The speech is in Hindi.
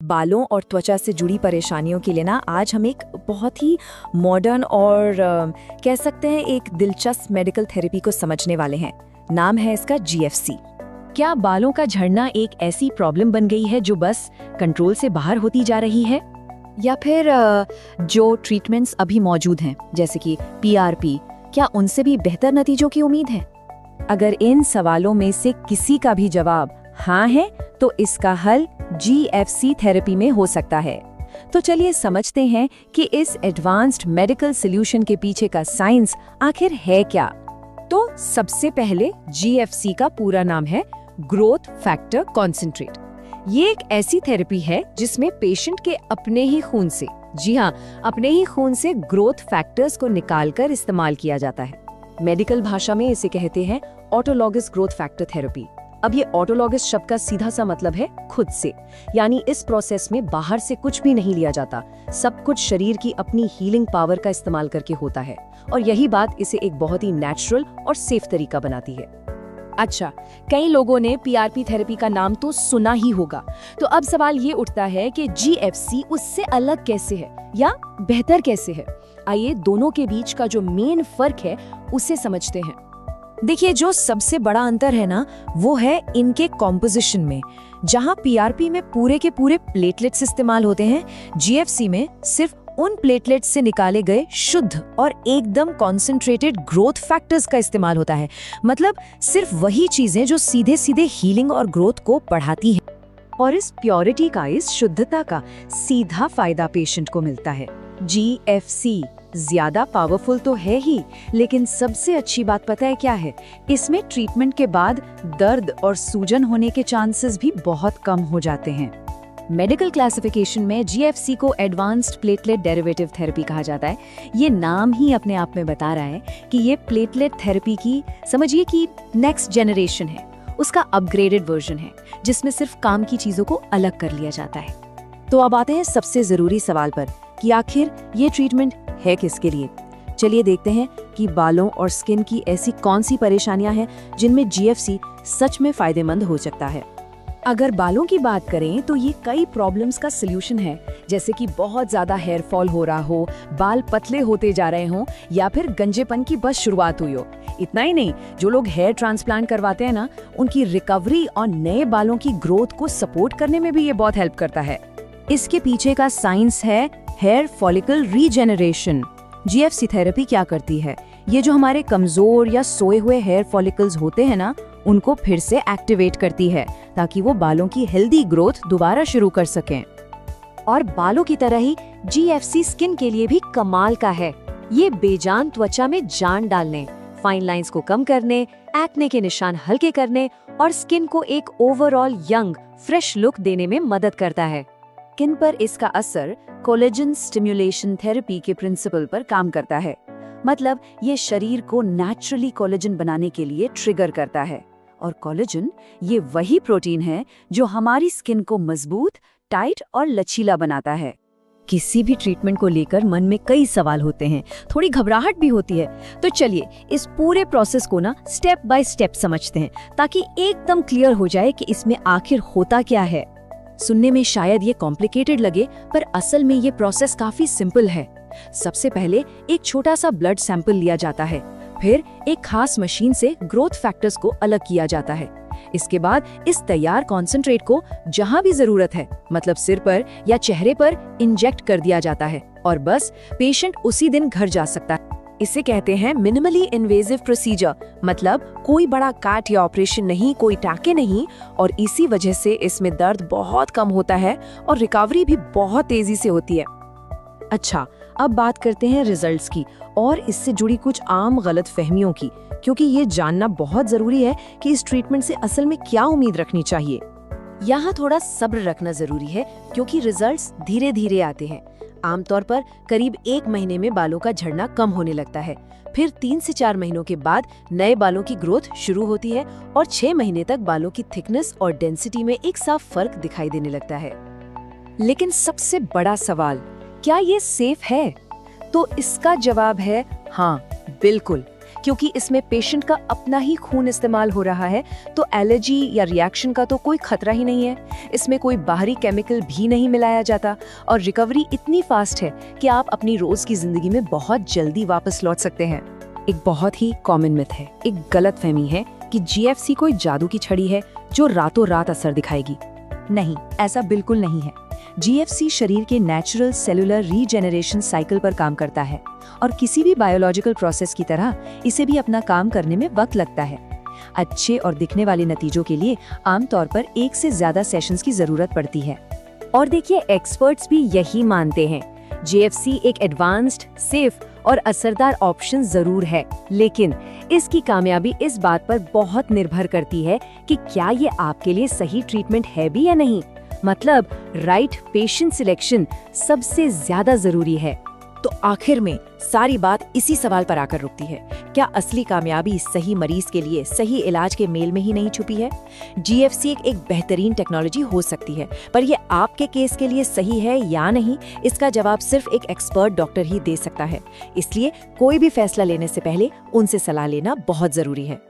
बालों और त्वचा से जुड़ी परेशानियों के लिए ना आज हम एक बहुत ही मॉडर्न और कह सकते हैं एक दिलचस्प मेडिकल थेरेपी को समझने वाले हैं। नाम है इसका जीएफसी। क्या बालों का झड़ना एक ऐसी प्रॉब्लम बन गई है जो बस कंट्रोल से बाहर होती जा रही है, या फिर जो ट्रीटमेंट्स अभी मौजूद हैं जैसे कि पीआरपी, क्या उनसे भी बेहतर नतीजों की उम्मीद है? अगर इन सवालों में से किसी का भी जवाब हाँ है तो इसका हल जीएफसी थेरेपी में हो सकता है। तो चलिए समझते हैं कि इस एडवांस्ड मेडिकल सॉल्यूशन के पीछे का साइंस आखिर है क्या। तो सबसे पहले जीएफसी का पूरा नाम है ग्रोथ फैक्टर कॉन्सेंट्रेट। ये एक ऐसी थेरेपी है जिसमें पेशेंट के अपने ही खून से, जी हाँ, अपने ही खून से ग्रोथ फैक्टर्स को निकालकर इस्तेमाल किया जाता है। मेडिकल भाषा में इसे कहते हैं ऑटोलॉगस ग्रोथ फैक्टर थेरेपी। अब ये ऑटोलॉगस शब्द का सीधा सा मतलब है खुद से, यानी इस प्रोसेस में बाहर से कुछ भी नहीं लिया जाता, सब कुछ शरीर की अपनी हीलिंग पावर का इस्तेमाल करके होता है। और यही बात इसे एक बहुत ही नेचुरल और सेफ तरीका बनाती है। अच्छा, कई लोगों ने पीआरपी थेरेपी का नाम तो सुना ही होगा, तो अब सवाल ये उठता है कि जीएफसी उससे अलग कैसे है या बेहतर कैसे है। आइए दोनों के बीच का जो मेन फर्क है उसे समझते हैं। देखिए, जो सबसे बड़ा अंतर है ना, वो है इनके कॉम्पोजिशन में। जहां पीआरपी में पूरे के पूरे प्लेटलेट्स इस्तेमाल होते हैं, जीएफसी में सिर्फ उन प्लेटलेट्स से निकाले गए शुद्ध और एकदम कॉन्सेंट्रेटेड ग्रोथ फैक्टर्स का इस्तेमाल होता है। मतलब सिर्फ वही चीजें जो सीधे सीधे हीलिंग और ग्रोथ को बढ़ाती हैं। और इस प्योरिटी का, इस शुद्धता का सीधा फायदा पेशेंट को मिलता है। जीएफसी ज्यादा पावरफुल तो है ही, लेकिन सबसे अच्छी बात पता है क्या है? इसमें ट्रीटमेंट के बाद दर्द और सूजन होने के चांसेस भी बहुत कम हो जाते हैं। मेडिकल क्लासिफिकेशन में जीएफसी को एडवांस्ड प्लेटलेट डेरिवेटिव थेरेपी कहा जाता है। ये नाम ही अपने आप में बता रहा है कि ये प्लेटलेट थेरेपी की, समझिए कि नेक्स्ट जनरेशन है, उसका अपग्रेडेड वर्जन है, जिसमें सिर्फ काम की चीजों को अलग कर लिया जाता है। तो अब आते हैं सबसे जरूरी सवाल पर कि आखिर ये ट्रीटमेंट है किसके लिए। चलिए देखते हैं कि बालों और स्किन की ऐसी कौन सी परेशानियां हैं जिनमें जीएफसी सच में फायदेमंद हो सकता है। अगर बालों की बात करें तो ये कई प्रॉब्लम्स का सलूशन है, जैसे कि बहुत ज्यादा हेयर फॉल हो रहा हो, बाल पतले होते जा रहे हों, या फिर गंजेपन की बस शुरुआत हुई हो। इतना ही नहीं, जो लोग हेयर ट्रांसप्लांट करवाते हैं ना, उनकी रिकवरी और नए बालों की ग्रोथ को सपोर्ट करने में भी ये बहुत हेल्प करता है। इसके पीछे का साइंस है hair follicle regeneration. GFC therapy क्या करती है? ये जो हमारे कमजोर या सोए हुए हेयर फॉलिकल्स होते हैं ना, उनको फिर से एक्टिवेट करती है ताकि वो बालों की हेल्दी ग्रोथ दोबारा शुरू कर सकें। और बालों की तरह ही जीएफसी स्किन के लिए भी कमाल का है। ये बेजान त्वचा में जान डालने, फाइन लाइंस को कम करने, एक्ने के निशान हल्के करने और स्किन को एक ओवरऑल यंग, फ्रेश लुक देने में मदद करता है। स्किन पर इसका असर कोलेजन स्टिम्युलेशन थेरेपी के प्रिंसिपल पर काम करता है। मतलब ये शरीर को नेचुरली कोलेजन बनाने के लिए ट्रिगर करता है। और कोलेजन ये वही प्रोटीन है जो हमारी स्किन को मजबूत, टाइट और लचीला बनाता है। किसी भी ट्रीटमेंट को लेकर मन में कई सवाल होते हैं, थोड़ी घबराहट भी होती है। तो चलिए इस पूरे प्रोसेस को ना स्टेप बाय स्टेप समझते हैं, ताकि एकदम क्लियर हो जाए कि इसमें आखिर होता क्या है। सुनने में शायद ये कॉम्प्लिकेटेड लगे, पर असल में ये प्रोसेस काफी सिंपल है। सबसे पहले एक छोटा सा ब्लड सैंपल लिया जाता है, फिर एक खास मशीन से ग्रोथ फैक्टर्स को अलग किया जाता है। इसके बाद इस तैयार कॉन्सेंट्रेट को जहां भी जरूरत है, मतलब सिर पर या चेहरे पर, इंजेक्ट कर दिया जाता है और बस पेशेंट उसी दिन घर जा सकता है। इसे कहते हैं मिनिमली इन्वेजिव प्रोसीजर, मतलब कोई बड़ा काट या ऑपरेशन नहीं, कोई टाके नहीं, और इसी वजह से इसमें दर्द बहुत कम होता है और रिकवरी भी बहुत तेजी से होती है। अच्छा, अब बात करते हैं रिजल्ट्स की और इससे जुड़ी कुछ आम गलतफहमियों की, क्योंकि ये जानना बहुत जरूरी है कि इस ट्रीटमेंट से असल में क्या उम्मीद रखनी चाहिए। यहाँ थोड़ा सब्र रखना जरूरी है, क्योंकि रिजल्ट्स धीरे धीरे आते हैं। आमतौर पर करीब 1 महीने में बालों का झड़ना कम होने लगता है, फिर 3 से 4 महीनों के बाद नए बालों की ग्रोथ शुरू होती है और 6 महीने तक बालों की थिकनेस और डेंसिटी में एक साफ फर्क दिखाई देने लगता है। लेकिन सबसे बड़ा सवाल, क्या ये सेफ है? तो इसका जवाब है हाँ, बिल्कुल। क्योंकि इसमें पेशेंट का अपना ही खून इस्तेमाल हो रहा है, तो एलर्जी या रिएक्शन का तो कोई खतरा ही नहीं है। इसमें कोई बाहरी केमिकल भी नहीं मिलाया जाता और रिकवरी इतनी फास्ट है कि आप अपनी रोज की जिंदगी में बहुत जल्दी वापस लौट सकते हैं। एक बहुत ही कॉमन मिथ है, एक गलतफहमी है कि जीएफसी कोई जादू की छड़ी है जो रातों रात असर दिखाएगी। नहीं, ऐसा बिल्कुल नहीं है। जीएफसी शरीर के नेचुरल सेलुलर रीजेनरेशन साइकिल पर काम करता है और किसी भी बायोलॉजिकल प्रोसेस की तरह इसे भी अपना काम करने में वक्त लगता है। अच्छे और दिखने वाले नतीजों के लिए आमतौर पर 1 से ज्यादा सेशंस की जरूरत पड़ती है। और देखिए, एक्सपर्ट्स भी यही मानते हैं। जीएफसी एक एडवांस्ड, सेफ और असरदार ऑप्शन जरूर है, लेकिन इसकी कामयाबी इस बात पर बहुत निर्भर करती है कि क्या ये आपके लिए सही ट्रीटमेंट है भी या नहीं। मतलब राइट पेशेंट सिलेक्शन सबसे ज्यादा जरूरी है। तो आखिर में सारी बात इसी सवाल पर आकर रुकती है, क्या असली कामयाबी सही मरीज के लिए सही इलाज के मेल में ही नहीं छुपी है? जीएफसी एक बेहतरीन टेक्नोलॉजी हो सकती है, पर ये आपके केस के लिए सही है या नहीं, इसका जवाब सिर्फ एक एक्सपर्ट डॉक्टर ही दे सकता है। इसलिए कोई भी फैसला लेने से पहले उनसे सलाह लेना बहुत जरूरी है।